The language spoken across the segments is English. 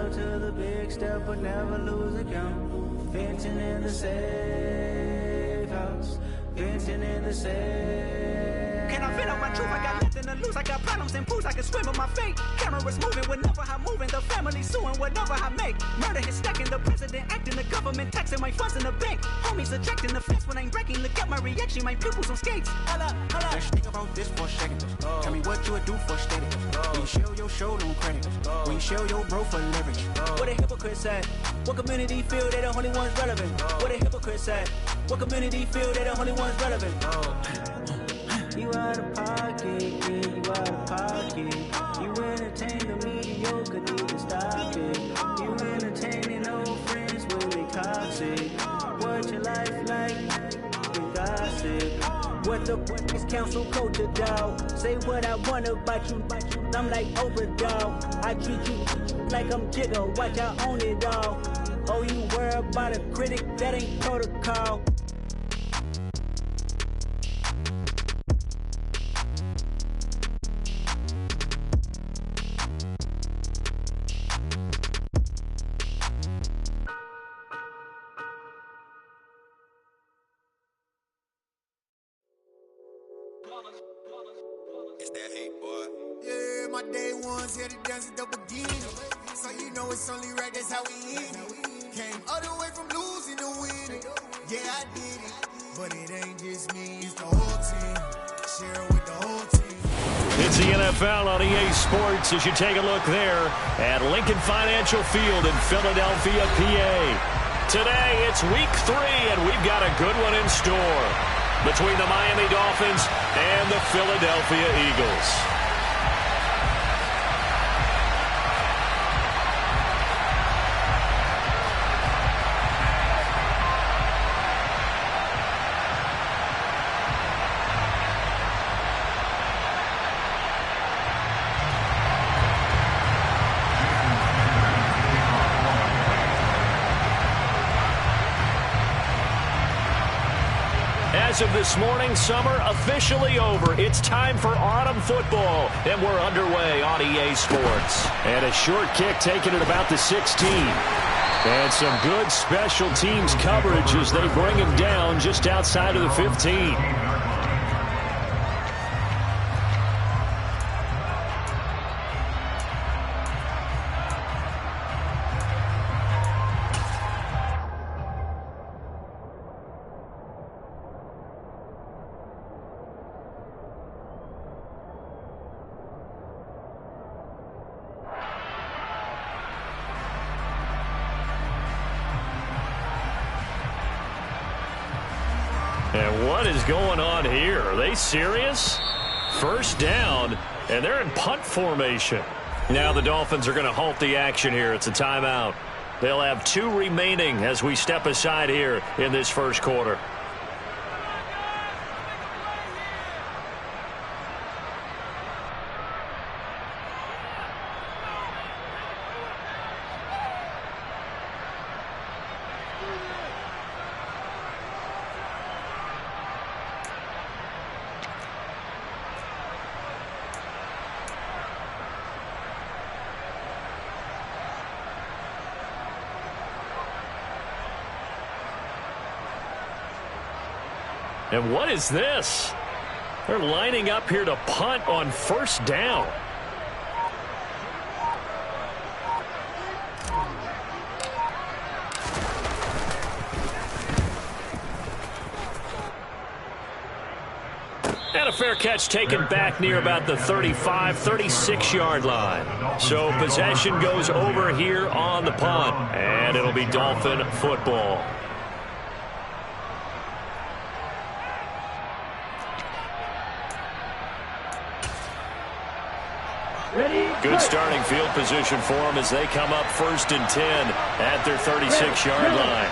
up to the big step, but never lose a count. Venting in the safe house. Venting in the safe. Can I vent on my truth? I got nothing to lose. I got problems and booze. I can swim with my fate. Cameras moving whenever I'm moving. The family suing whatever I make. Murder is stacking. The president acting. The government taxing my funds in the bank. Homies ejecting the fence when I'm breaking. Look at my reaction. My pupils on skates. Hold up. Let's think about this for a second. Tell me what you would do for steady. When you show your show, no credit. When you show your bro for leverage. What a hypocrite said. What community feel they the only ones relevant? What a hypocrite said. What community feel they the only ones relevant? You out of pocket, yeah, you out of pocket. You entertain the mediocre, need to stop it. You entertaining old friends when they toxic. What your life like? You gossip. What the fuck is council culture, dog? Say what I want about you. I'm like Oprah, dog. I treat you like I'm Jigga. Watch I own it all. Oh, you worry about a critic? That ain't protocol. It's that hate, boy. Yeah, my day ones here to dance at the beginning. So you know it's only right, that's how we eat it. Came all the way from losing to winning. Yeah, I did it. But it ain't just me, it's the whole team. Share it with the whole team. It's the NFL on EA Sports as you take a look there at Lincoln Financial Field in Philadelphia, PA. Today, it's week 3, and we've got a good one in store between the Miami Dolphins and the Philadelphia Eagles. As of this morning, summer officially over. It's time for autumn football, and we're underway on EA Sports. And a short kick taken at about the 16. And some good special teams coverage as they bring him down just outside of the 15. And what is going on here? Are they serious? First down, and they're in punt formation. Now the Dolphins are going to halt the action here. It's a timeout. They'll have 2 remaining as we step aside here in this first quarter. And what is this? They're lining up here to punt on first down. And a fair catch taken back near about the 35, 36-yard line. So possession goes over here on the punt. And it'll be Dolphin football. Good starting field position for them as they come up 1st and 10 at their 36-yard line.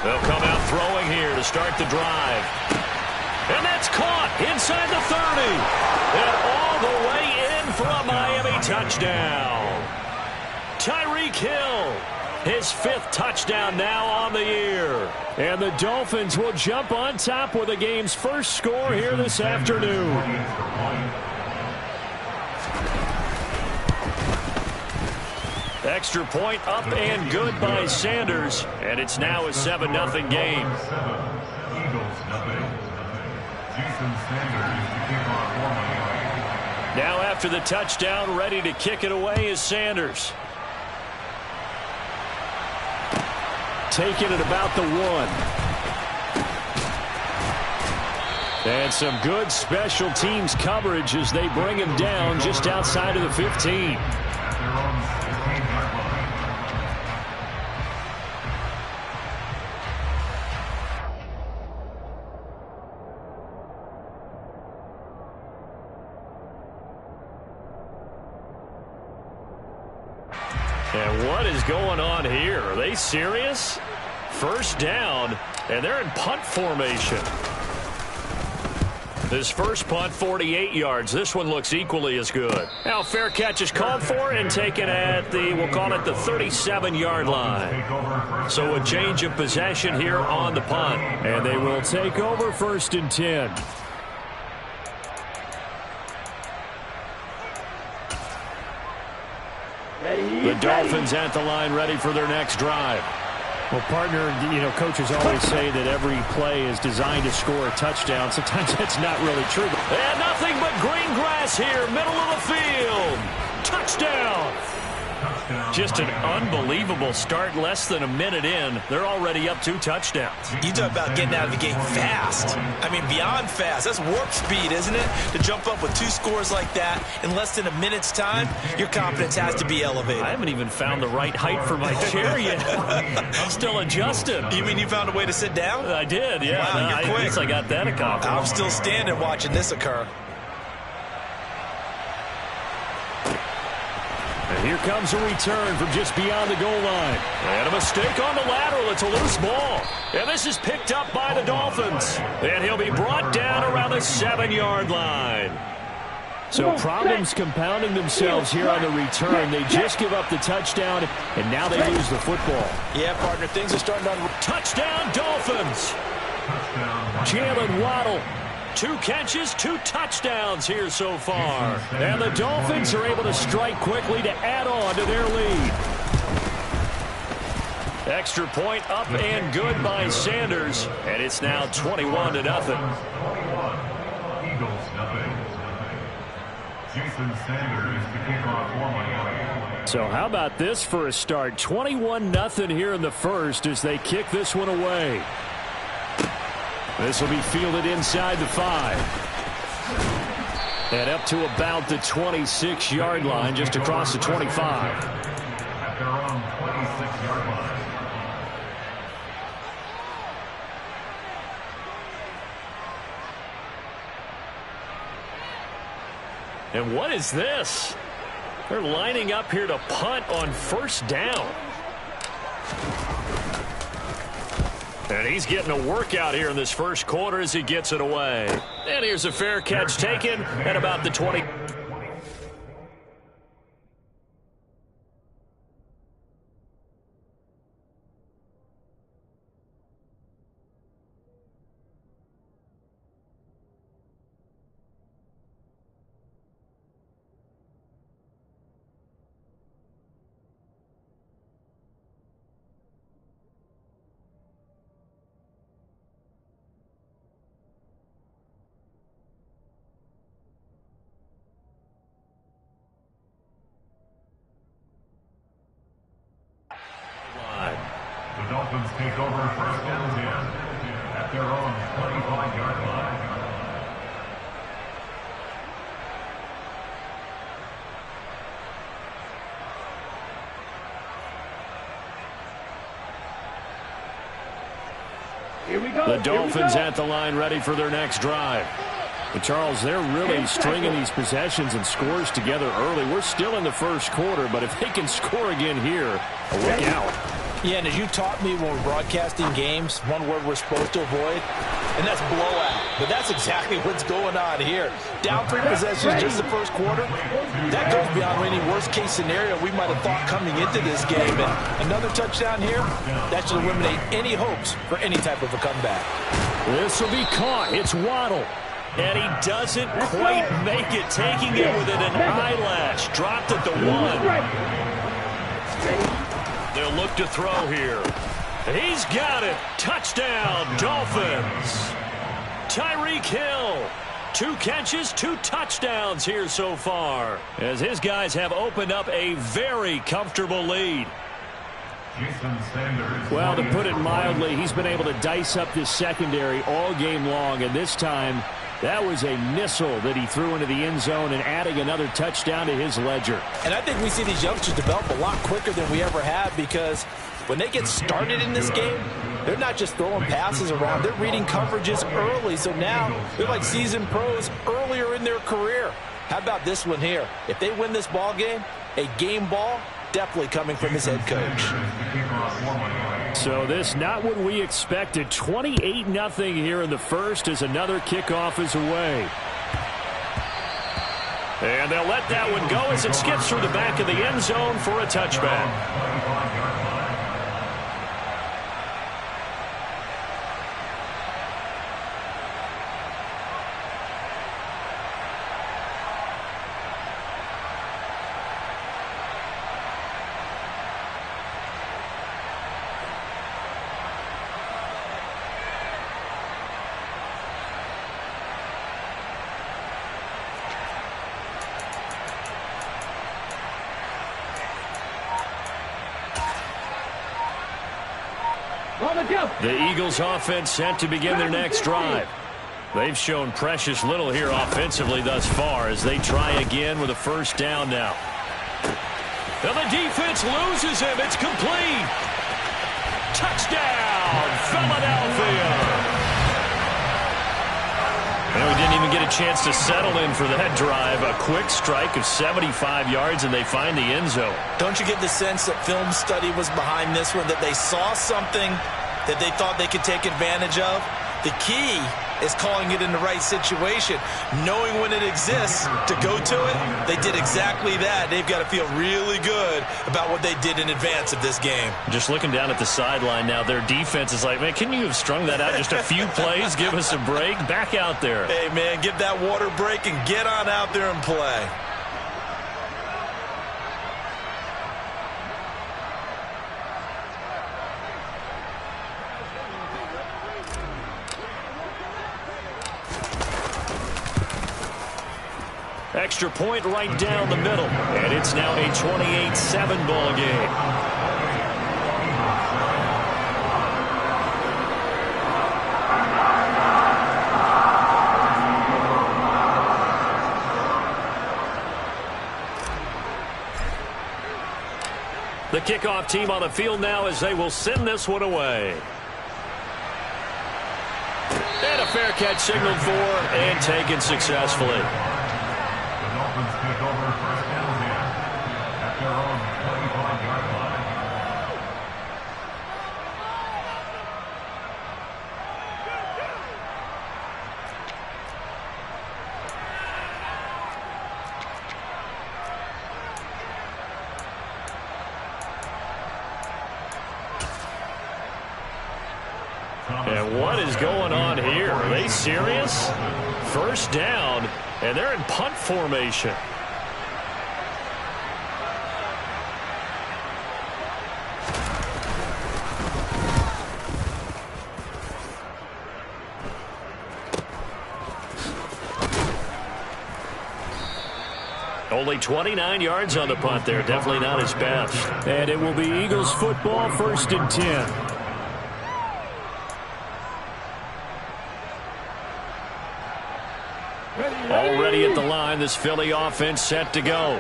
They'll come out throwing here to start the drive. And that's caught inside the 30. And all the way in for a Miami touchdown. Tyreek Hill, his 5th touchdown now on the year. And the Dolphins will jump on top with the game's first score here this afternoon. Extra point up and good by Sanders, and it's now a 7-0 game. Now after the touchdown, ready to kick it away is Sanders. Taking it about the 1. And some good special teams coverage as they bring him down just outside of the 15. And what is going on here? Are they serious? First down, and they're in punt formation. This first punt, 48 yards. This one looks equally as good. Now fair catch is called for and taken at the, we'll call it the 37-yard line. So a change of possession here on the punt. And they will take over 1st and 10. The Dolphins at the line, ready for their next drive. Well, partner, coaches always say that every play is designed to score a touchdown. Sometimes that's not really true. And nothing but green grass here, middle of the field. Touchdown. Just an unbelievable start. Less than a minute in, they're already up 2 touchdowns. You talk about getting out of the gate fast. I mean, beyond fast. That's warp speed, isn't it? To jump up with 2 scores like that in less than a minute's time, your confidence has to be elevated. I haven't even found the right height for my chair yet. I'm still adjusting. You mean you found a way to sit down? I did, yeah. Wow, you're quick. I guess I got that accomplished. I'm still standing watching this occur. And here comes a return from just beyond the goal line. And a mistake on the lateral. It's a loose ball. And this is picked up by the Dolphins. And he'll be brought down around the 7-yard line. So problems compounding themselves here on the return. They just give up the touchdown, and now they lose the football. Yeah, partner, things are starting to... Touchdown, Dolphins. Jalen Waddle. 2 catches, 2 touchdowns here so far. And the Dolphins are able to strike quickly to add on to their lead. Extra point up and good by Sanders. And it's now 21-0. Jason Sanders to kick off for Miami. So how about this for a start? 21-0 here in the first as they kick this one away. This will be fielded inside the 5. And up to about the 26-yard line, just across the 25. At their own 26-yard line. And what is this? They're lining up here to punt on 1st down. And he's getting a workout here in this first quarter as he gets it away. And here's a fair catch taken at about the 20. The Dolphins take over 1st and 10 at their own 25-yard line. Here we go. The Dolphins at the line, ready for their next drive. But Charles, they're really stringing these possessions and scores together early. We're still in the first quarter, but if they can score again here, look out. Yeah, and as you taught me when we're broadcasting games, one word we're supposed to avoid, and that's blowout. But that's exactly what's going on here. Down 3 possessions just the first quarter. That goes beyond any worst-case scenario we might have thought coming into this game. And another touchdown here, that should eliminate any hopes for any type of a comeback. This will be caught. It's Waddle. And he doesn't quite make it, taking it within an eyelash. Dropped at the 1. He'll look to throw here. He's got it. Touchdown, Dolphins. Tyreek Hill. 2 catches, 2 touchdowns here so far, as his guys have opened up a very comfortable lead. Well, to put it mildly, he's been able to dice up this secondary all game long, and this time that was a missile that he threw into the end zone and adding another touchdown to his ledger. And I think we see these youngsters develop a lot quicker than we ever have, because when they get started in this game, they're not just throwing passes around. They're reading coverages early. So now they're like seasoned pros earlier in their career. How about this one here? If they win this ball game, a game ball, definitely coming from his head coach. So this not what we expected. 28-0 here in the first as another kickoff is away. And they'll let that one go as it skips through the back of the end zone for a touchback. The Eagles offense set to begin their next drive. They've shown precious little here offensively thus far as they try again with a first down now. And the defense loses him. It's complete. Touchdown, Philadelphia. And we didn't even get a chance to settle in for that drive. A quick strike of 75 yards, and they find the end zone. Don't you get the sense that film study was behind this one, that they saw something that they thought they could take advantage of? The key is calling it in the right situation, knowing when it exists to go to it. They did exactly that. They've got to feel really good about what they did in advance of this game. Just looking down at the sideline now, their defense is like, man, can you have strung that out just a few plays? Give us a break. Back out there. Hey, man, give that water break and get on out there and play. Extra point right down the middle, and it's now a 28-7 ball game. The kickoff team on the field now as they will send this one away. And a fair catch signaled for and taken successfully. Take over first down here at their own 25-yard line. And what is going on here? Are they serious? First down, and they're in punt formation. Only 29 yards on the punt there. Definitely not his best. And it will be Eagles football, 1st and 10. Already at the line, this Philly offense set to go.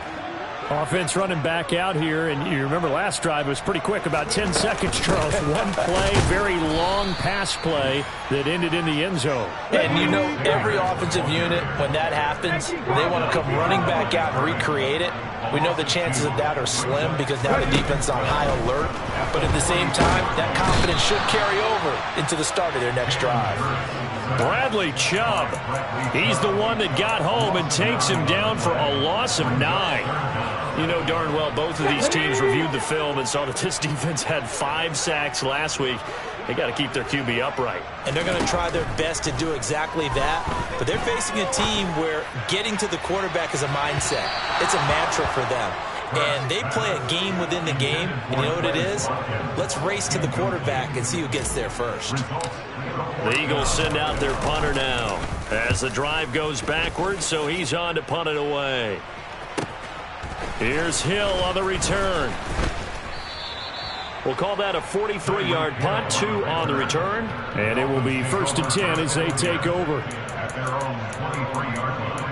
Offense running back out here, and you remember last drive was pretty quick, about 10 seconds, Charles. One play, very long pass play that ended in the end zone. And you know, every offensive unit, when that happens, they want to come running back out and recreate it. We know the chances of that are slim because now the defense is on high alert. But at the same time, that confidence should carry over into the start of their next drive. Bradley Chubb. He's the one that got home and takes him down for a loss of 9. You know darn well both of these teams reviewed the film and saw that this defense had 5 sacks last week. They got to keep their QB upright. And they're going to try their best to do exactly that. But they're facing a team where getting to the quarterback is a mindset. It's a mantra for them. and they play a game within the game. And you know what it is? Let's race to the quarterback and see who gets there first. The Eagles send out their punter now as the drive goes backwards, so he's on to punt it away. Here's Hill on the return. We'll call that a 43-yard punt, 2 on the return. And it will be 1st and 10 as they take over. At their own 23-yard line.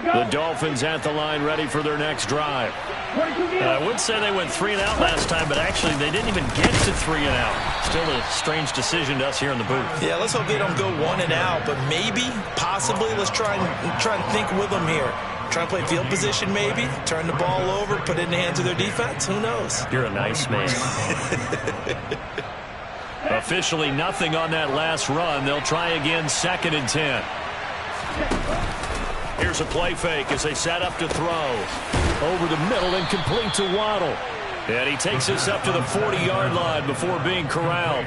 The Dolphins at the line ready for their next drive. I would say they went 3 and out last time, but actually they didn't even get to 3 and out. Still a strange decision to us here in the booth. Yeah, let's hope they don't go 1 and out, but maybe, possibly, let's try and think with them here. Try and play field position maybe, turn the ball over, put it in the hands of their defense. Who knows? You're a nice man. Officially nothing on that last run. They'll try again 2nd and 10. Here's a play fake as they set up to throw. Over the middle and complete to Waddle. And he takes us up to the 40-yard line before being corralled.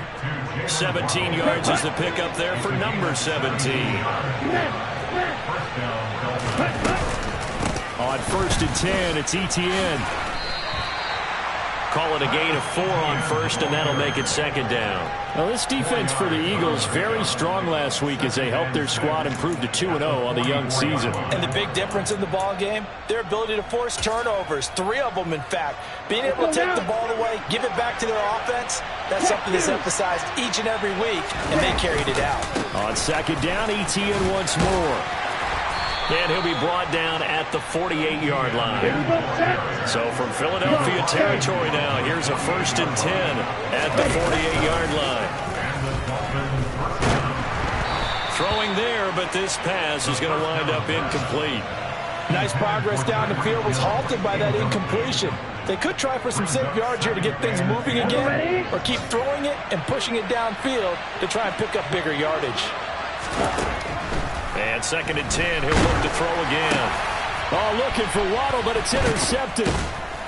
17 yards is the pickup there for number 17. On 1st and 10, it's Etienne. Call it a gain of 4 on 1st, and that'll make it 2nd down. Now, this defense for the Eagles very strong last week as they helped their squad improve to 2-0 on the young season. And the big difference in the ball game, their ability to force turnovers, 3 of them, in fact. Being able to take the ball away, give it back to their offense, that's something that's emphasized each and every week, and they carried it out. On 2nd down, Etienne once more. And he'll be brought down at the 48-yard line. So from Philadelphia territory now, here's a 1st and 10 at the 48-yard line. Throwing there, but this pass is going to wind up incomplete. Nice progress down the field, was halted by that incompletion. They could try for some safe yards here to get things moving again, or keep throwing it and pushing it downfield to try and pick up bigger yardage. And 2nd and 10, he'll look to throw again. Oh, looking for Waddle, but it's intercepted.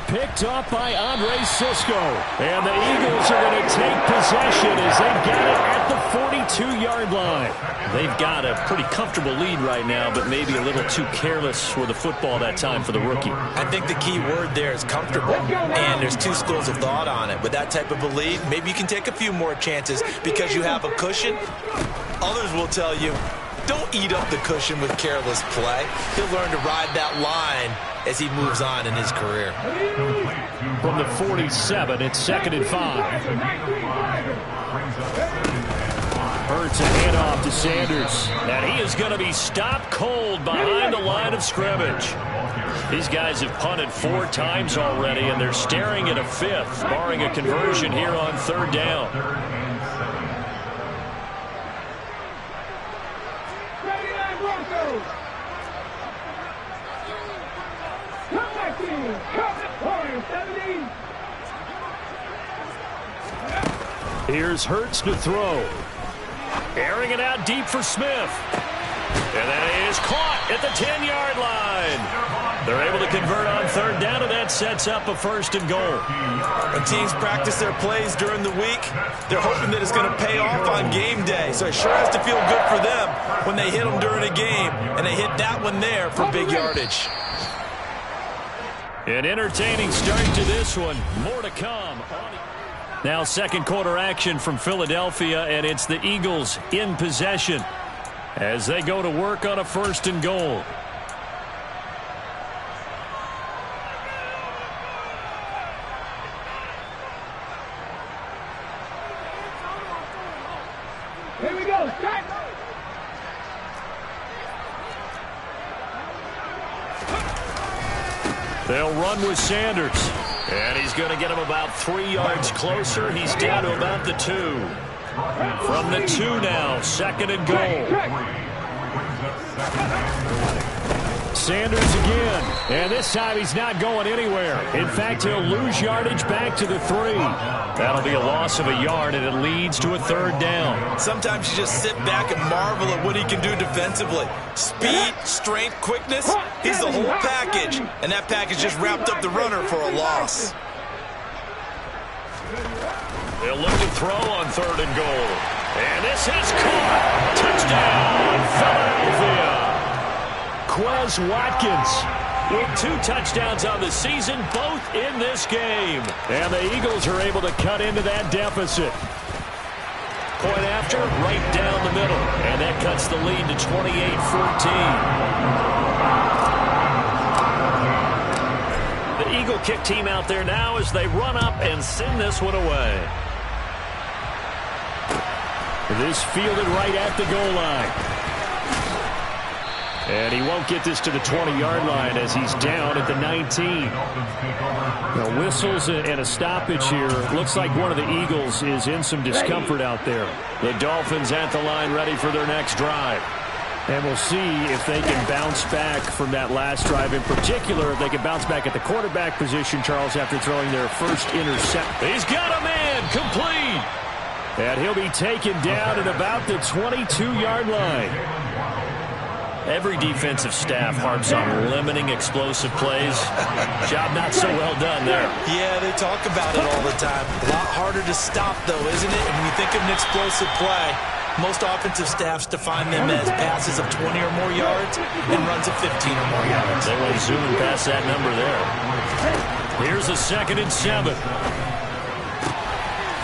Picked off by Andre Sisco. And the Eagles are going to take possession as they've got it at the 42-yard line. They've got a pretty comfortable lead right now, but maybe a little too careless with the football that time for the rookie. I think the key word there is comfortable, and there's 2 schools of thought on it. With that type of a lead, maybe you can take a few more chances because you have a cushion. Others will tell you, don't eat up the cushion with careless play. He'll learn to ride that line as he moves on in his career. From the 47, it's 2nd and 5. Hurts a handoff to Sanders. And he is going to be stopped cold behind the line of scrimmage. These guys have punted 4 times already, and they're staring at a 5th, barring a conversion here on 3rd down. Here's Hurts to throw. Airing it out deep for Smith. And that is caught at the 10-yard line. They're able to convert on 3rd down, and that sets up a 1st and goal. When teams practice their plays during the week, they're hoping that it's going to pay off on game day. So it sure has to feel good for them when they hit them during a game, and they hit that one there for big yardage. An entertaining start to this one. More to come. Now 2nd quarter action from Philadelphia, and it's the Eagles in possession as they go to work on a 1st and goal. Here we go. Start. They'll run with Sanders. And he's going to get him about 3 yards closer. He's down to about the 2. From the 2 now, 2nd and goal. Sanders again. And this time he's not going anywhere. In fact, he'll lose yardage back to the 3. That'll be a loss of a yard, and it leads to a 3rd down. Sometimes you just sit back and marvel at what he can do defensively. Speed, strength, quickness, he's the whole package. And that package just wrapped up the runner for a loss. They'll look to throw on 3rd and goal. And this is caught. Touchdown, Philadelphia. Quez Watkins with 2 touchdowns on the season, both in this game. And the Eagles are able to cut into that deficit. Point after, right down the middle. And that cuts the lead to 28-14. The Eagle kick team out there now as they run up and send this one away. This fielded right at the goal line. And he won't get this to the 20-yard line as he's down at the 19. Now, whistles and a stoppage here. Looks like one of the Eagles is in some discomfort out there. The Dolphins at the line ready for their next drive. And we'll see if they can bounce back from that last drive. In particular, if they can bounce back at the quarterback position, Charles, after throwing their first interception. He's got a man complete. And he'll be taken down at about the 22-yard line. Every defensive staff harps on limiting explosive plays. Job not so well done there. Yeah, they talk about it all the time. A lot harder to stop, though, isn't it? And when you think of an explosive play, most offensive staffs define them as passes of 20 or more yards and runs of 15 or more yards. They went zooming past that number there. Here's a 2nd and 7.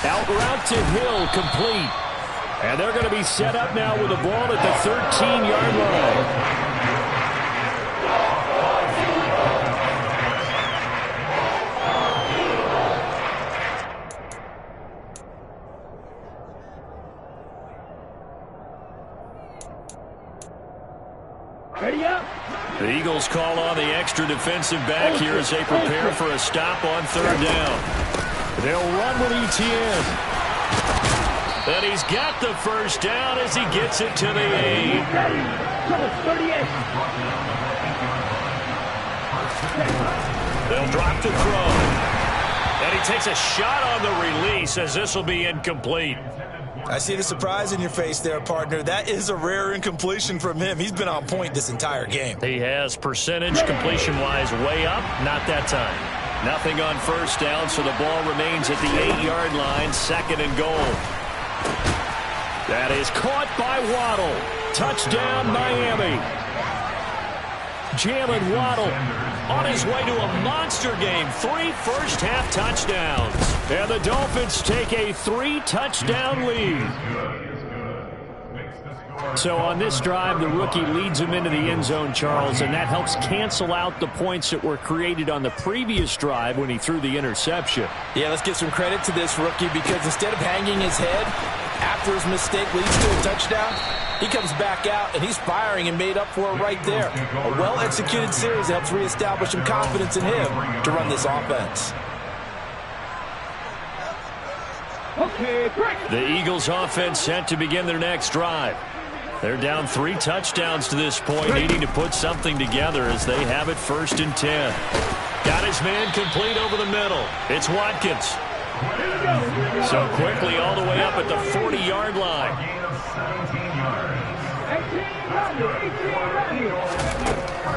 Out route to Hill, complete. And they're going to be set up now with the ball at the 13-yard line. Ready up. The Eagles call on the extra defensive back here as they prepare for a stop on 3rd down. They'll run with Etienne. And he's got the first down as he gets it to the 8. They'll drop to throw. And he takes a shot on the release as this will be incomplete. I see the surprise in your face there, partner. That is a rare incompletion from him. He's been on point this entire game. He has percentage completion-wise way up. Not that time. Nothing on first down, so the ball remains at the 8-yard line, 2nd and goal. That is caught by Waddle. Touchdown, Miami. Jalen Waddle on his way to a monster game. 3 first-half touchdowns. And the Dolphins take a 3-touchdown lead. So on this drive, the rookie leads him into the end zone, Charles, and that helps cancel out the points that were created on the previous drive when he threw the interception. Yeah, let's give some credit to this rookie because instead of hanging his head after his mistake leads to a touchdown, he comes back out and he's firing and made up for it right there. A well-executed series helps reestablish some confidence in him to run this offense. The Eagles offense set to begin their next drive. They're down 3 touchdowns to this point, needing to put something together as they have it 1st and 10. Got his man complete over the middle. It's Watkins. So quickly all the way up at the 40-yard line.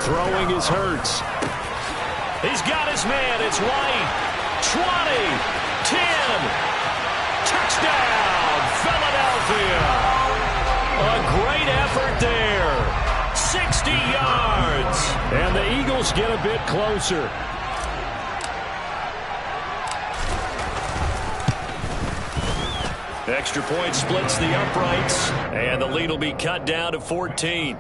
Throwing is Hurts. He's got his man. It's White. 20, 10. Touchdown, Philadelphia. A great effort there. 60 yards. And the Eagles get a bit closer. Extra point splits the uprights, and the lead will be cut down to 14.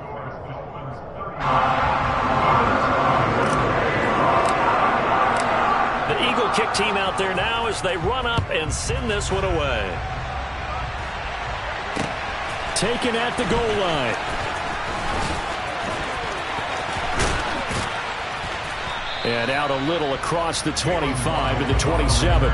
The Eagle kick team out there now as they run up and send this one away. Taken at the goal line. And out a little across the 25 to the 27.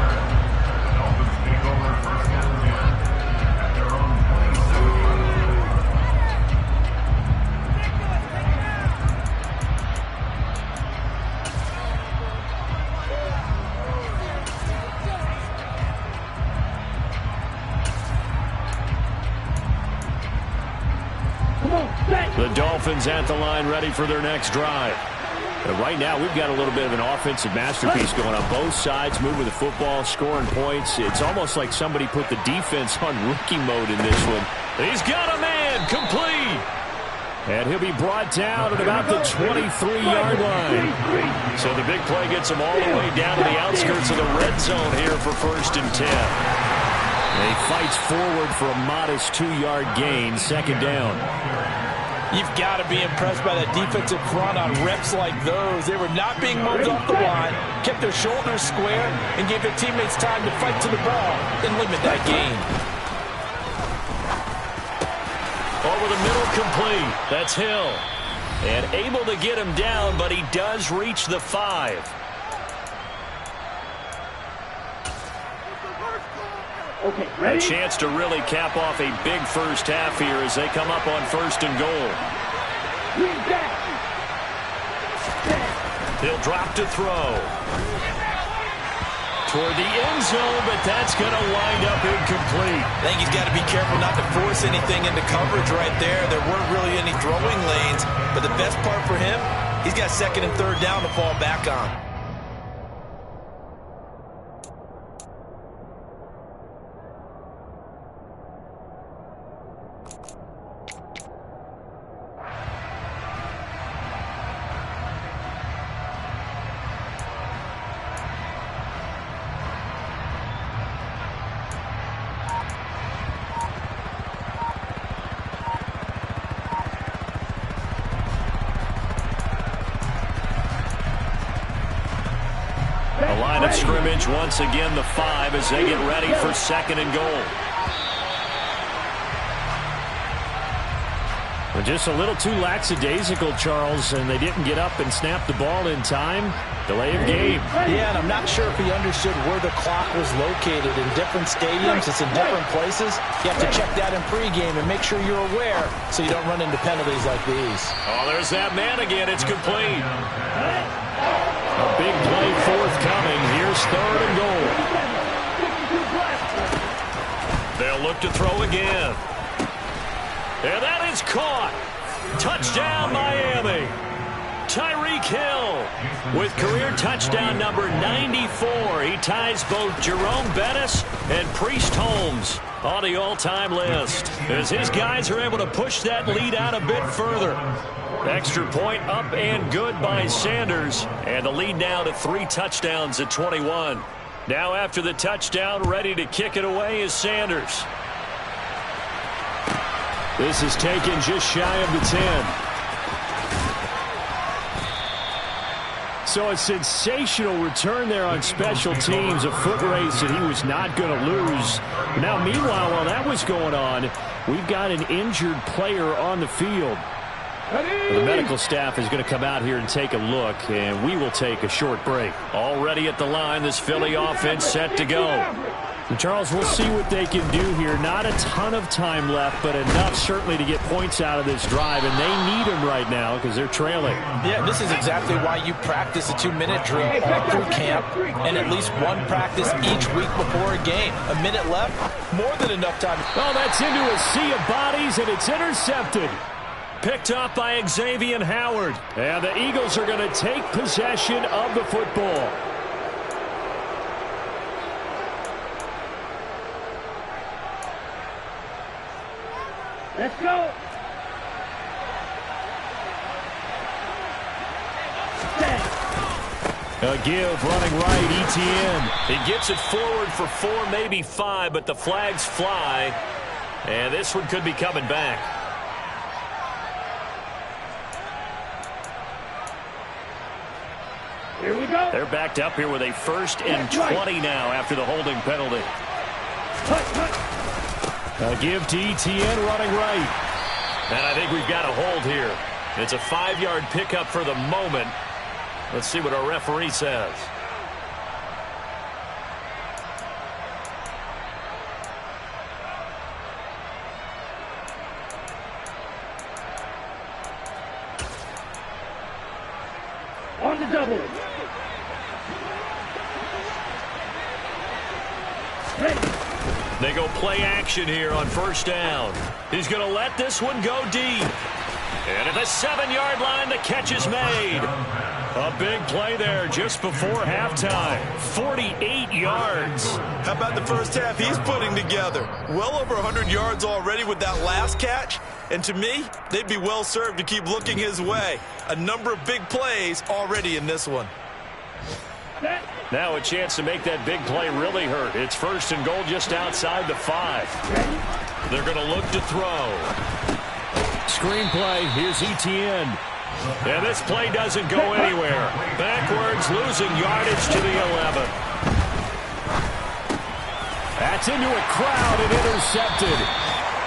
The Dolphins at the line ready for their next drive. But right now, we've got a little bit of an offensive masterpiece going on both sides, moving the football, scoring points. It's almost like somebody put the defense on rookie mode in this one. He's got a man, complete. And he'll be brought down at about the 23-yard line. So the big play gets him all the way down to the outskirts of the red zone here for 1st and 10. And he fights forward for a modest 2-yard gain, second down. You've got to be impressed by that defensive front on reps like those. They were not being moved off the line, kept their shoulders square, and gave their teammates time to fight to the ball and limit that gain. Over the middle, complete. That's Hill. And able to get him down, but he does reach the 5. Okay, ready? A chance to really cap off a big first half here as they come up on 1st and goal. He'll drop to throw. Toward the end zone, but that's going to wind up incomplete. I think he's got to be careful not to force anything into coverage right there. There weren't really any throwing lanes, but the best part for him, he's got 2nd and 3rd down to fall back on. Scrimmage once again the 5 as they get ready for 2nd and goal. Well, just a little too lackadaisical, Charles, and they didn't get up and snap the ball in time. Delay of game. Yeah, and I'm not sure if he understood where the clock was located. In different stadiums, it's in different places. You have to check that in pregame and make sure you're aware so you don't run into penalties like these. Oh, there's that man again. It's complete. A big play forthcoming. Here's 3rd and goal. They'll look to throw again. And that is caught. Touchdown, Miami. Tyreek Hill with career touchdown number 94. He ties both Jerome Bettis and Priest Holmes on the all-time list as his guys are able to push that lead out a bit further. Extra point up and good by Sanders, and the lead now to 3 touchdowns at 21. Now after the touchdown, ready to kick it away is Sanders. This is taken just shy of the 10. So a sensational return there on special teams, a foot race that he was not going to lose. Now, meanwhile, while that was going on, we've got an injured player on the field. The medical staff is going to come out here and take a look, and we will take a short break. Already at the line, this Philly offense set to go. And Charles, we'll see what they can do here. Not a ton of time left, but enough certainly to get points out of this drive, and they need them right now because they're trailing. Yeah, this is exactly why you practice a 2-minute drill all through camp and at least one practice each week before a game. A minute left, more than enough time. Oh, that's into a sea of bodies, and it's intercepted. Picked up by Xavier Howard. And the Eagles are going to take possession of the football. Let's go. A give running right, Etienne. He gets it forward for 4, maybe 5, but the flags fly. And this one could be coming back. Here we go. They're backed up here with a 1st and 20 now after the holding penalty. A give to Etienne running right. And I think we've got a hold here. It's a 5-yard pickup for the moment. Let's see what our referee says. On the double. Ready. They go play action here on 1st down. He's going to let this one go deep. And at the 7-yard line, the catch is made. A big play there just before halftime. 48 yards. How about the first half he's putting together? Well over 100 yards already with that last catch. And to me, they'd be well served to keep looking his way. A number of big plays already in this one. Now a chance to make that big play really hurt. It's 1st and goal just outside the 5. They're going to look to throw. Screenplay. Here's Etienne. And this play doesn't go anywhere. Backwards, losing yardage to the 11. That's into a crowd and intercepted.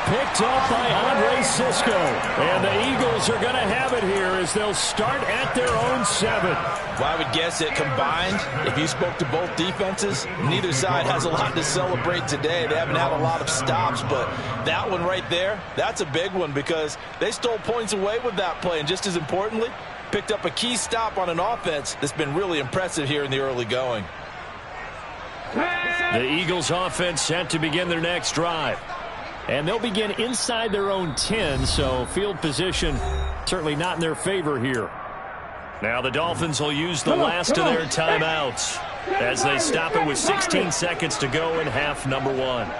Picked up by Andre Cisco. And the Eagles are going to have it here as they'll start at their own 7. Well, I would guess it combined, if you spoke to both defenses, neither side has a lot to celebrate today. They haven't had a lot of stops, but that one right there, that's a big one because they stole points away with that play. And just as importantly, picked up a key stop on an offense that's been really impressive here in the early going. The Eagles offense set to begin their next drive. And they'll begin inside their own 10, so field position certainly not in their favor here. Now the Dolphins will use the last of their timeouts as they stop it with 16 seconds to go in half number 1.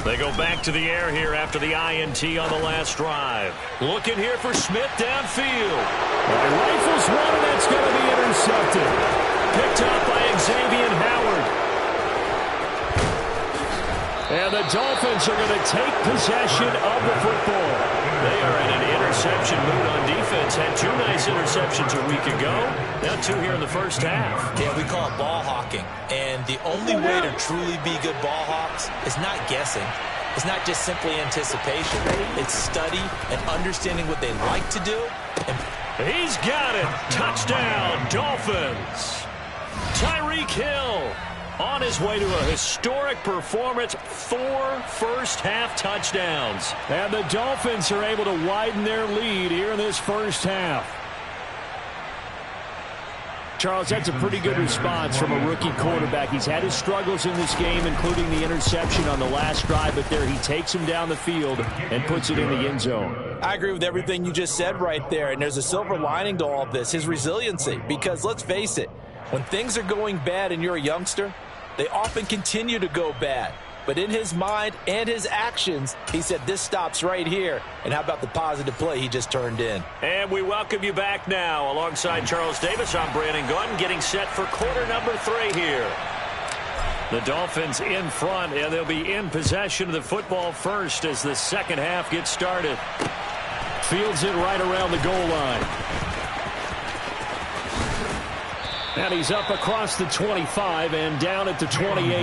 They go back to the air here after the INT on the last drive. Looking here for Smith downfield. Rifles one, and that's going to be intercepted. Picked up by Xavier Howard. And the Dolphins are going to take possession of the football. They are in an interception mood on defense. Had 2 nice interceptions a week ago. Now 2 here in the first half. Yeah, we call it ball hawking. And the only way to truly be good ball hawks is not guessing. It's not just simply anticipation. It's study and understanding what they like to do. He's got it. Touchdown, Dolphins. Tyreek Hill on his way to a historic performance, 4 first-half touchdowns. And the Dolphins are able to widen their lead here in this first half. Charles, that's a pretty good response from a rookie quarterback. He's had his struggles in this game, including the interception on the last drive, but there he takes him down the field and puts it in the end zone. I agree with everything you just said right there, and there's a silver lining to all of this, his resiliency, because let's face it, when things are going bad and you're a youngster, they often continue to go bad. But in his mind and his actions, he said this stops right here. And how about the positive play he just turned in? And we welcome you back now. Alongside Charles Davis, I'm Brandon Gaudin, getting set for quarter number 3 here. The Dolphins in front, and they'll be in possession of the football first as the second half gets started. Fields it right around the goal line. And he's up across the 25 and down at the 28. The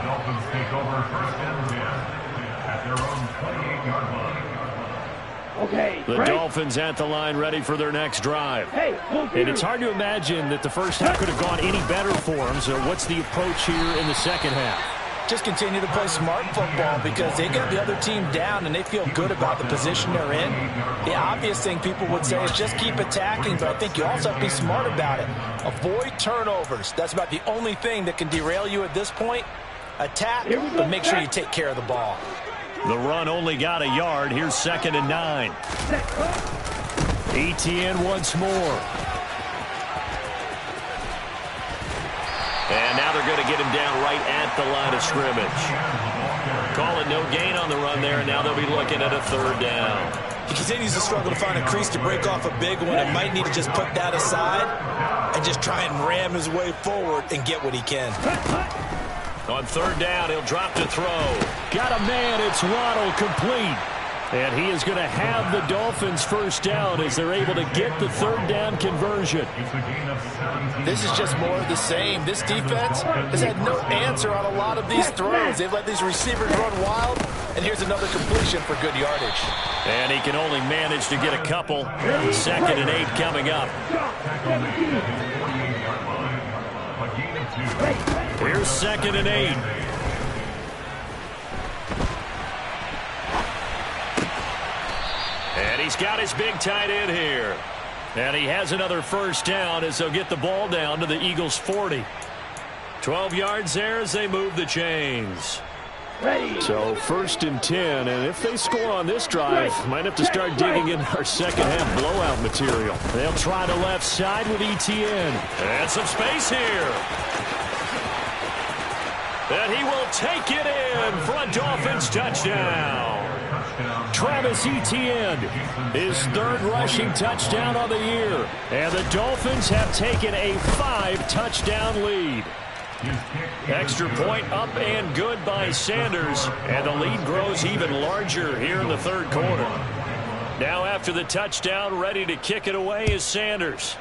Dolphins take over 1st and 10 at their own 28-yard line. Okay. The Dolphins at the line ready for their next drive. And it's hard to imagine that the first half could have gone any better for them. So what's the approach here in the second half? Just continue to play smart football because they got the other team down and they feel good about the position they're in. The obvious thing people would say is just keep attacking, but I think you also have to be smart about it. Avoid turnovers. That's about the only thing that can derail you at this point. Attack, but make sure you take care of the ball. The run only got a yard. Here's 2nd and 9. Etienne once more. And now they're going to get him down right at the line of scrimmage. Call it no gain on the run there, and now they'll be looking at a 3rd down. He continues to struggle to find a crease to break off a big one and might need to just put that aside and just try and ram his way forward and get what he can. On 3rd down, he'll drop to throw. Got a man, it's Waddle, complete. And he is going to have the Dolphins first down as they're able to get the 3rd down conversion. This is just more of the same. This defense has had no answer on a lot of these throws. They've let these receivers run wild, and here's another completion for good yardage. And he can only manage to get a couple. 2nd and 8 coming up. Here's 2nd and 8. And he's got his big tight end here. And he has another first down as they'll get the ball down to the Eagles' 40. 12 yards there as they move the chains. So 1st and 10, and if they score on this drive, might have to start digging in our second half blowout material. They'll try the left side with Etienne. And some space here. And he will take it in for a Dolphins touchdown. Travis Etienne, his 3rd rushing touchdown on the year. And the Dolphins have taken a 5-touchdown lead. Extra point up and good by Sanders. And the lead grows even larger here in the 3rd quarter. Now after the touchdown, ready to kick it away is Sanders.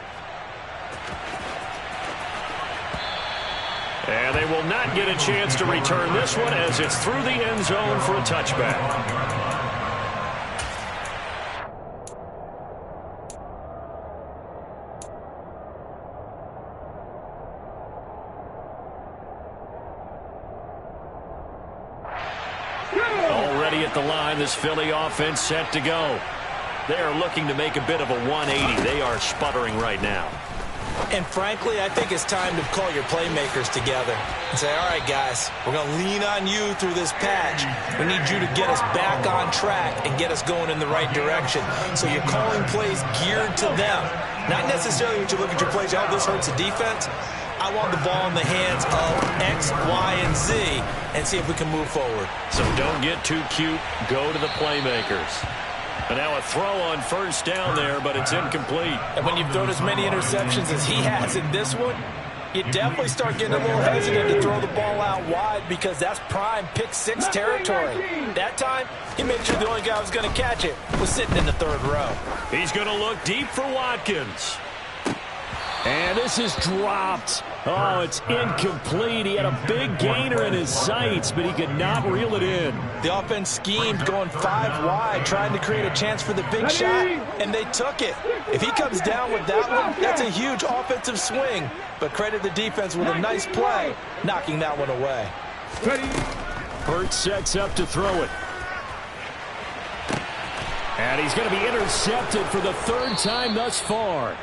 And they will not get a chance to return this one as it's through the end zone for a touchback. Already at the line, this Philly offense set to go. They are looking to make a bit of a 180. They are sputtering right now. And frankly, I think it's time to call your playmakers together and say, all right, guys, we're going to lean on you through this patch. We need you to get us back on track and get us going in the right direction. So you're calling plays geared to them. Not necessarily when you look at your plays, oh, this hurts the defense. I want the ball in the hands of X, Y, and Z and see if we can move forward. So don't get too cute. Go to the playmakers. And now a throw on 1st down there, but it's incomplete. And when you've thrown as many interceptions as he has in this one, you definitely start getting a little hesitant to throw the ball out wide because that's prime pick 6 territory. That time, he made sure the only guy who was going to catch it was sitting in the 3rd row. He's going to look deep for Watkins. And this is dropped. Oh, it's incomplete. He had a big gainer in his sights, but he could not reel it in. The offense schemed going 5 wide, trying to create a chance for the big shot, and they took it. If he comes down with that one, that's a huge offensive swing. But credit the defense with a nice play, knocking that one away. Hurts sets up to throw it. And he's going to be intercepted for the 3rd time thus far.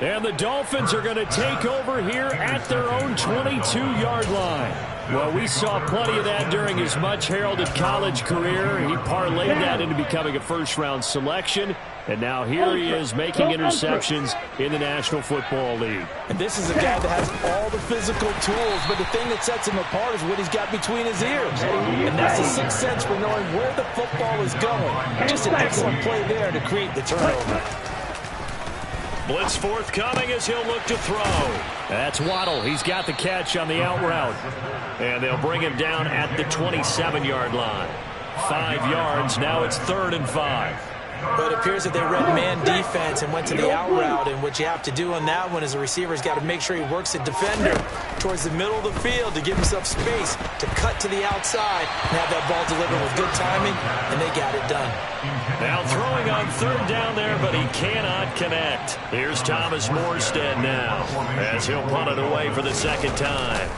And the Dolphins are going to take over here at their own 22-yard line. Well, we saw plenty of that during his much-heralded college career. He parlayed that into becoming a first-round selection. And now here he is making interceptions in the National Football League. And this is a guy that has all the physical tools, but the thing that sets him apart is what he's got between his ears. And that's the 6th sense for knowing where the football is going. Just an excellent play there to create the turnover. Blitz forthcoming as he'll look to throw. That's Waddle. He's got the catch on the out route. And they'll bring him down at the 27-yard line. 5 yards. Now it's 3rd and 5. But it appears that they read man defense and went to the out route. And what you have to do on that one is the receiver's got to make sure he works the defender towards the middle of the field to give himself space to cut to the outside and have that ball delivered with good timing, and they got it done. Now throwing on 3rd down there, but he cannot connect. Here's Thomas Morstead now as he'll punt it away for the 2nd time.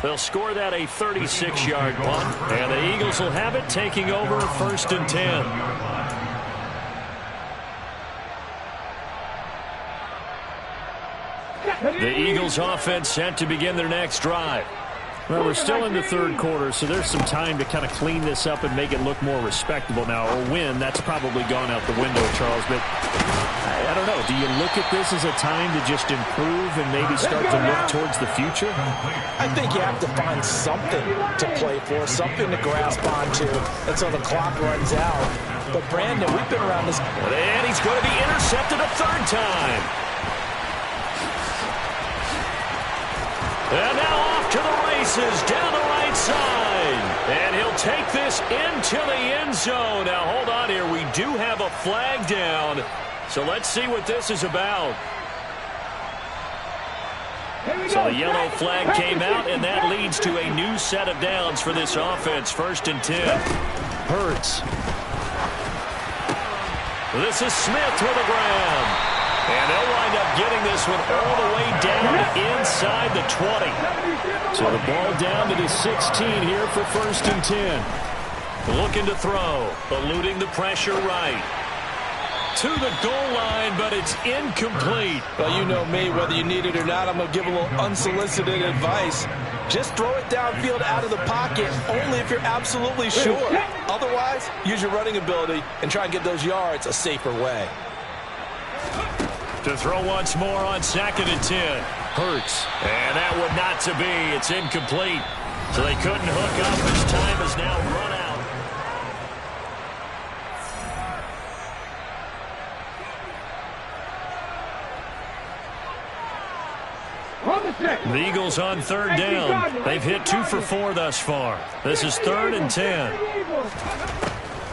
They'll score that a 36-yard punt, and the Eagles will have it, taking over 1st and 10. The Eagles offense set to begin their next drive. Well, we're still in the 3rd quarter, so there's some time to kind of clean this up and make it look more respectable. Now, a win, that's probably gone out the window, Charles, but I don't know. Do you look at this as a time to just improve and maybe start to look towards the future? I think you have to find something to play for, something to grasp onto until the clock runs out. But, Brandon, we've been around this. And he's going to be intercepted a 3rd time. And now off to the races down the right side. And he'll take this into the end zone. Now, hold on here. We do have a flag down. So let's see what this is about. So the yellow flag came out, and that leads to a new set of downs for this offense. 1st and 10. Hurts. This is Smith with a grab. And they'll wind up getting this one all the way down inside the 20. So the ball down to the 16 here for 1st and 10. Looking to throw, eluding the pressure right. to the goal line, but it's incomplete. Well, you know me, whether you need it or not, I'm going to give a little unsolicited advice. Just throw it downfield out of the pocket, only if you're absolutely sure. Otherwise, use your running ability and try and get those yards a safer way. To throw once more on 2nd and 10. Hurts. And that would not to be. It's incomplete. So they couldn't hook up. His time is now run out. The Eagles on 3rd down. They've hit 2 for 4 thus far. This is 3rd and 10.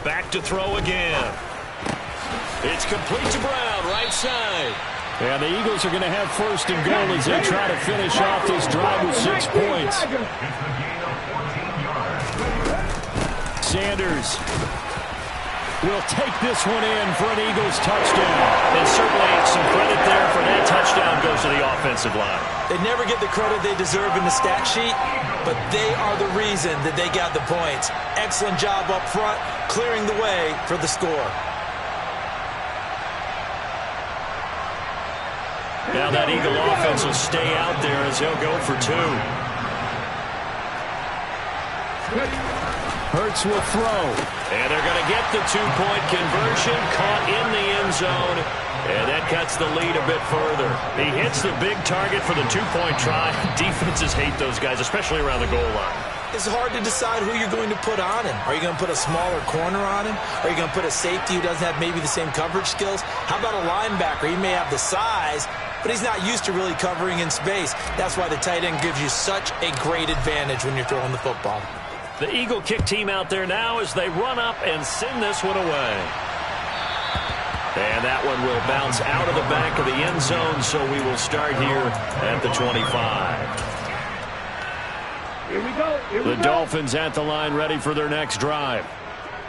Back to throw again. It's complete to Brown, right side. And the Eagles are going to have 1st and goal as they try to finish off this drive with 6 points. Sanders will take this one in for an Eagles touchdown. And certainly some credit there for that touchdown goes to the offensive line. They never get the credit they deserve in the stat sheet, but they are the reason that they got the points. Excellent job up front, clearing the way for the score. Now that Eagle offense will stay out there as he'll go for 2. Hurts will throw. And they're going to get the 2-point conversion, caught in the end zone. And that cuts the lead a bit further. He hits the big target for the 2-point try. Defenses hate those guys, especially around the goal line. It's hard to decide who you're going to put on him. Are you going to put a smaller corner on him? Are you going to put a safety who doesn't have maybe the same coverage skills? How about a linebacker? He may have the size, but he's not used to really covering in space. That's why the tight end gives you such a great advantage when you're throwing the football. The Eagle kick team out there now as they run up and send this one away. And that one will bounce out of the back of the end zone, so we will start here at the 25. Here we go. The Dolphins at the line ready for their next drive.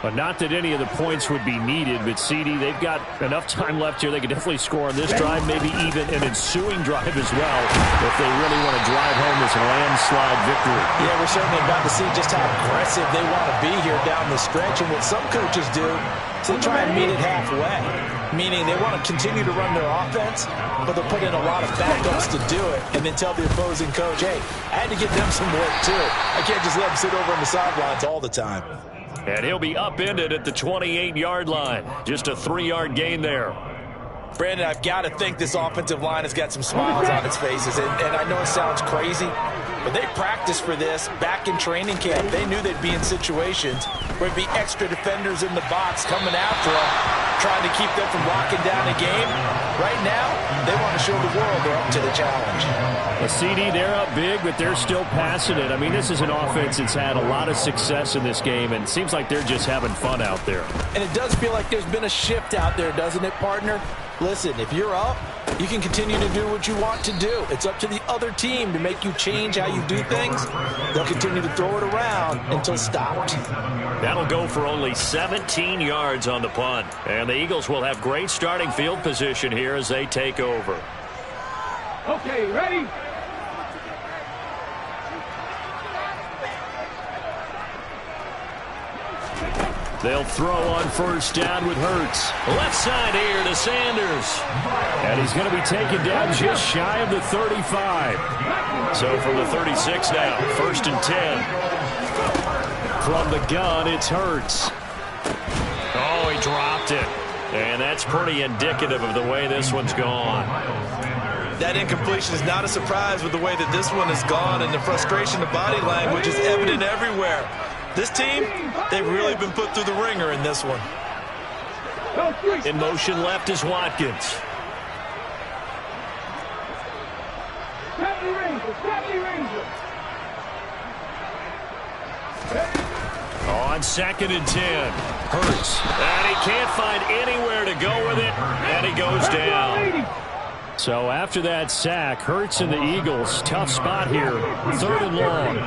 But not that any of the points would be needed, but CD, they've got enough time left here. They could definitely score on this drive, maybe even an ensuing drive as well, if they really want to drive home this landslide victory. Yeah, we're certainly about to see just how aggressive they want to be here down the stretch. And what some coaches do is they try and meet it halfway, meaning they want to continue to run their offense, but they'll put in a lot of backups to do it, and then tell the opposing coach, hey, I had to give them some work too. I can't just let them sit over on the sidelines all the time. And he'll be upended at the 28-yard line. Just a 3-yard gain there. Brandon, I've got to think this offensive line has got some smiles on its faces. And I know it sounds crazy, but they practiced for this back in training camp. They knew they'd be in situations where it'd be extra defenders in the box coming after them, trying to keep them from locking down a game. Right now, they want to show the world they're up to the challenge. A CD, they're up big, but they're still passing it. I mean, this is an offense that's had a lot of success in this game, and it seems like they're just having fun out there. And it does feel like there's been a shift out there, doesn't it, partner? Listen, if you're up, you can continue to do what you want to do. It's up to the other team to make you change how you do things. They'll continue to throw it around until stopped. That'll go for only 17 yards on the punt. And the Eagles will have great starting field position here as they take over. Okay, ready? They'll throw on first down with Hurts. Left side here to Sanders. And he's going to be taken down just shy of the 35. So from the 36 now, 1st and 10. From the gun, it's Hurts. Oh, he dropped it. And that's pretty indicative of the way this one's gone. That incompletion is not a surprise with the way that this one has gone, and the frustration of body language is evident everywhere. This team, they've really been put through the ringer in this one. In motion left is Watkins. On 2nd and 10, Hurts. And he can't find anywhere to go with it, and he goes down. So after that sack, Hurts and the Eagles, tough spot here, 3rd and long.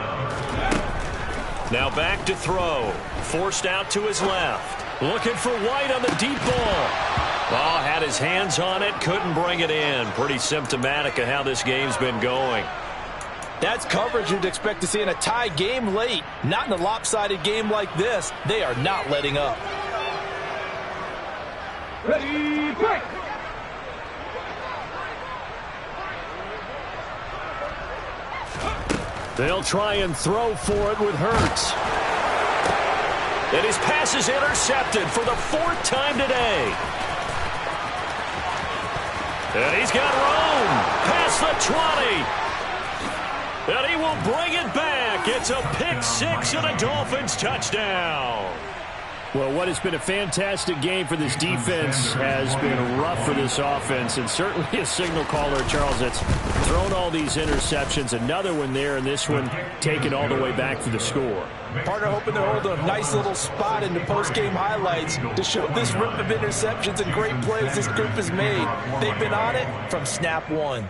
Now back to throw. Forced out to his left. Looking for White on the deep ball. Oh, had his hands on it, couldn't bring it in. Pretty symptomatic of how this game's been going. That's coverage you'd expect to see in a tie game late. Not in a lopsided game like this. They are not letting up. Ready, fight! They'll try and throw for it with Hurts. And his pass is intercepted for the 4th time today. And he's got room past the 20. And he will bring it back. It's a pick 6 and a Dolphins touchdown. Well, what has been a fantastic game for this defense has been rough for this offense, and certainly a signal caller, Charles, that's thrown all these interceptions. Another one there, and this one taken all the way back for the score. Partner hoping to hold a nice little spot in the post-game highlights to show this rip of interceptions and great plays this group has made. They've been on it from snap one.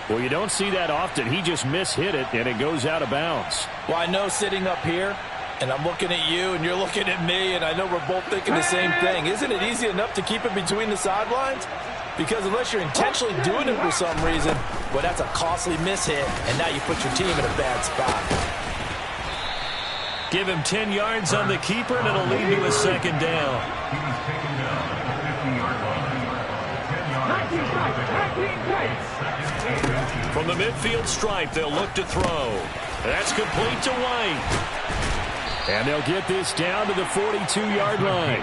Well, you don't see that often. He just mishit it, and it goes out of bounds. Well, I know sitting up here, and I'm looking at you, and you're looking at me, and I know we're both thinking the same thing. Isn't it easy enough to keep it between the sidelines? Because unless you're intentionally doing it for some reason, well, that's a costly mishit, and now you put your team in a bad spot. Give him 10 yards on the keeper, and it'll lead to a 2nd down. He's taken down at the 50-yard line. 10 yards. From the midfield stripe, they'll look to throw. That's complete to White. And they'll get this down to the 42-yard line.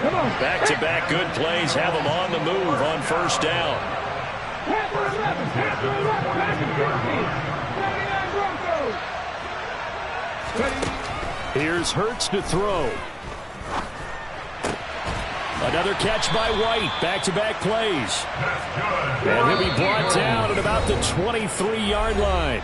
Come on. Back-to-back good plays have them on the move on 1st down. Pass to 11, pass to 13, 79 Broncos. Ready. Here's Hurts to throw. Another catch by White. Back-to-back plays. And he'll be brought down at about the 23-yard line.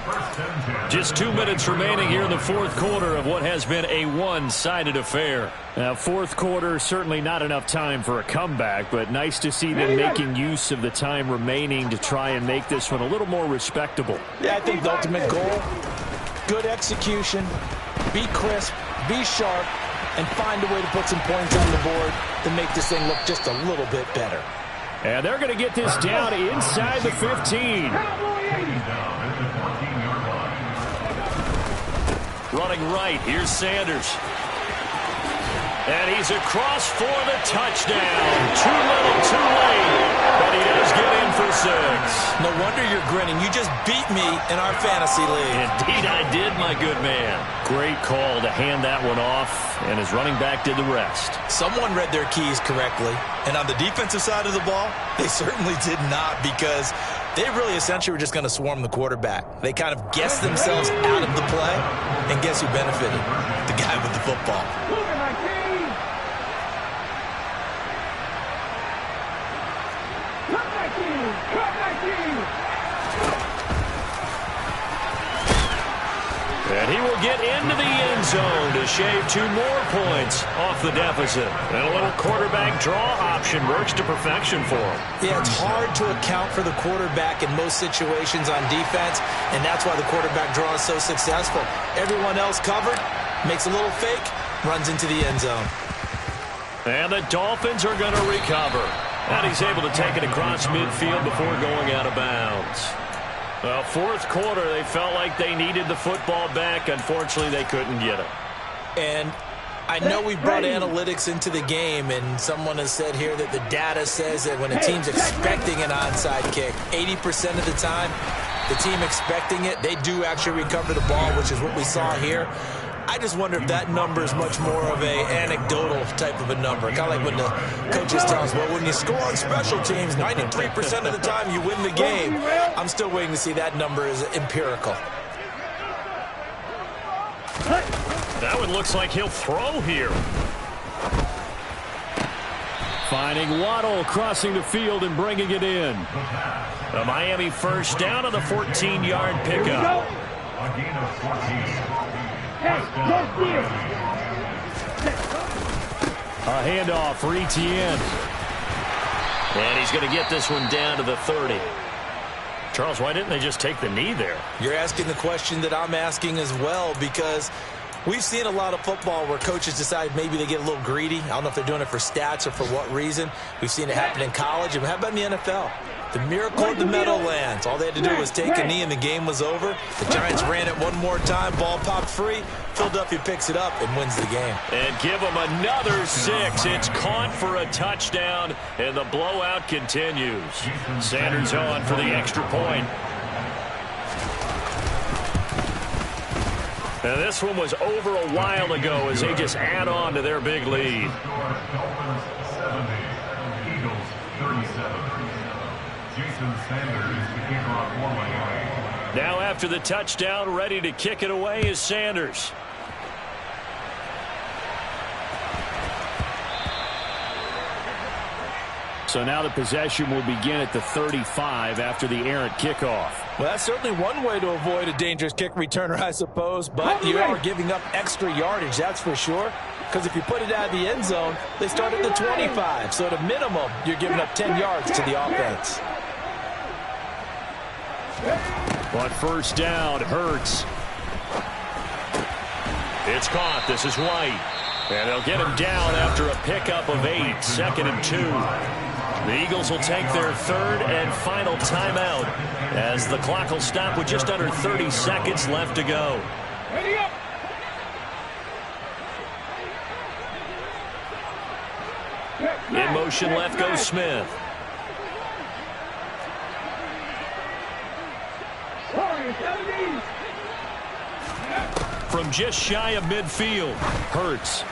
Just 2 minutes remaining here in the 4th quarter of what has been a one-sided affair. Now, 4th quarter, certainly not enough time for a comeback, but nice to see them making use of the time remaining to try and make this one a little more respectable. Yeah, I think the ultimate goal, good execution, be crisp, be sharp, and find a way to put some points on the board to make this thing look just a little bit better. And they're going to get this down inside the 15. Running right, here's Sanders. And he's across for the touchdown. Too little, too late. But he does get in for 6. No wonder you're grinning. You just beat me in our fantasy league. Indeed I did, my good man. Great call to hand that one off, and his running back did the rest. Someone read their keys correctly, and on the defensive side of the ball, they certainly did not, because they really essentially were just going to swarm the quarterback. They kind of guessed themselves out of the play, and guess who benefited? The guy with the football. And he will get into the end zone to shave 2 more points off the deficit. And a little quarterback draw option works to perfection for him. Yeah, it's hard to account for the quarterback in most situations on defense, and that's why the quarterback draw is so successful. Everyone else covered, makes a little fake, runs into the end zone. And the Dolphins are going to recover. And he's able to take it across midfield before going out of bounds. Well, 4th quarter, they felt like they needed the football back. Unfortunately, they couldn't get it. And I know we brought analytics into the game, and someone has said here that the data says that when a team's expecting an onside kick, 80% of the time, the team expecting it, they do actually recover the ball, which is what we saw here. I just wonder if that number is much more of a anecdotal type of a number. Kind of like when the coaches tell us, well, when you score on special teams, 93% of the time you win the game. I'm still waiting to see that number is empirical. That one looks like he'll throw here. Finding Waddle crossing the field and bringing it in. The Miami 1st down on the 14-yard pickup. A gain of 14. A handoff for Etienne. And he's going to get this one down to the 30. Charles, why didn't they just take the knee there? You're asking the question that I'm asking as well, because we've seen a lot of football where coaches decide maybe they get a little greedy. I don't know if they're doing it for stats or for what reason. We've seen it happen in college. And how about in the NFL? The miracle of the Meadowlands. All they had to do was take a knee and the game was over. The Giants ran it one more time. Ball popped free. Philadelphia picks it up and wins the game. And give them another 6. It's caught for a touchdown, and the blowout continues. Sanders on for the extra point. And this one was over a while ago as they just add on to their big lead. Dolphins 70, Eagles 37. Jason Sanders is the kickoff for Miami. Now after the touchdown, ready to kick it away is Sanders. So now the possession will begin at the 35 after the errant kickoff. Well, that's certainly one way to avoid a dangerous kick returner, I suppose, but you are giving up extra yardage, that's for sure, because if you put it out of the end zone, they start at the 25, so at a minimum, you're giving up 10 yards to the offense. On first down, Hurts. It's caught. This is White. And they'll get him down after a pickup of 8, 2nd and 2. The Eagles will take their third and final timeout as the clock will stop with just under 30 seconds left to go. Ready up. In motion left goes Smith. From just shy of midfield, Hurts.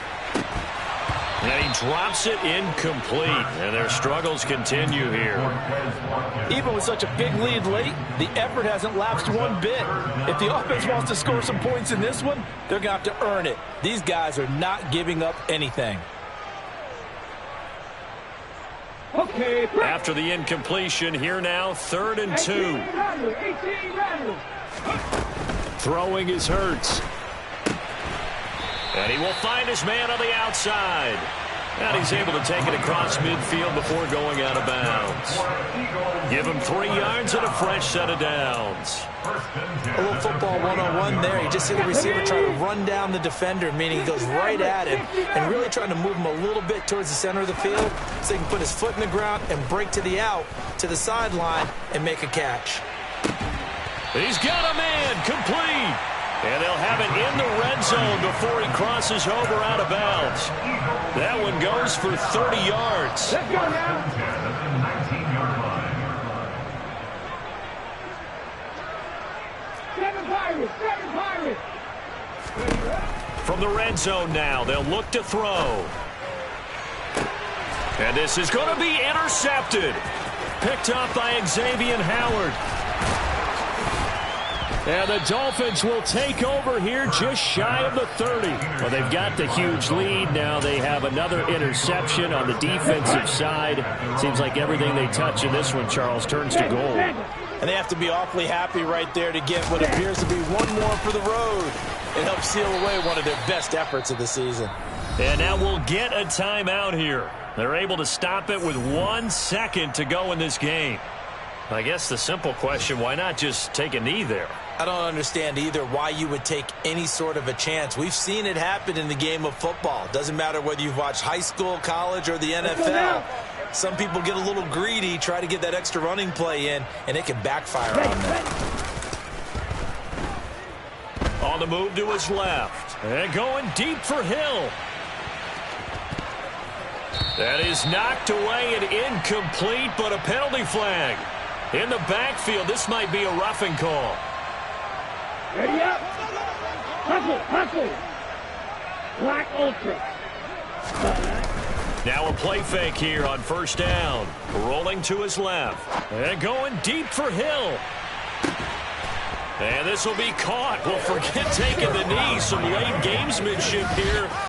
And he drops it incomplete. And their struggles continue here. Even with such a big lead late, the effort hasn't lapsed one bit. If the offense wants to score some points in this one, they're going to have to earn it. These guys are not giving up anything. Okay, after the incompletion, here now, 3rd and 2. Throwing is Hurts. And he will find his man on the outside. And he's able to take it across midfield before going out of bounds. Give him 3 yards and a fresh set of downs. A little football 101 there. You just see the receiver try to run down the defender, meaning he goes right at him and really trying to move him a little bit towards the center of the field so he can put his foot in the ground and break to the out, to the sideline, and make a catch. He's got a man, complete. And they'll have it in the red zone before he crosses over out of bounds. That one goes for 30 yards. Let's go now. Seven Pirates. From the red zone now, they'll look to throw. And this is going to be intercepted. Picked up by Xavier Howard. And the Dolphins will take over here just shy of the 30. Well, they've got the huge lead. Now they have another interception on the defensive side. Seems like everything they touch in this one, Charles, turns to gold. And they have to be awfully happy right there to get what appears to be one more for the road. It helps seal away one of their best efforts of the season. And now we'll get a timeout here. They're able to stop it with 1 second to go in this game. I guess the simple question, why not just take a knee there? I don't understand either why you would take any sort of a chance. We've seen it happen in the game of football. Doesn't matter whether you've watched high school, college, or the NFL. Some people get a little greedy, try to get that extra running play in, and it can backfire on them. On the move to his left. And going deep for Hill. That is knocked away and incomplete, but a penalty flag. In the backfield, this might be a roughing call. Ready up. Hustle. Black Ultra. Now a play fake here on first down. Rolling to his left. And going deep for Hill. And this will be caught. Well, forget taking the knee. Some late gamesmanship here.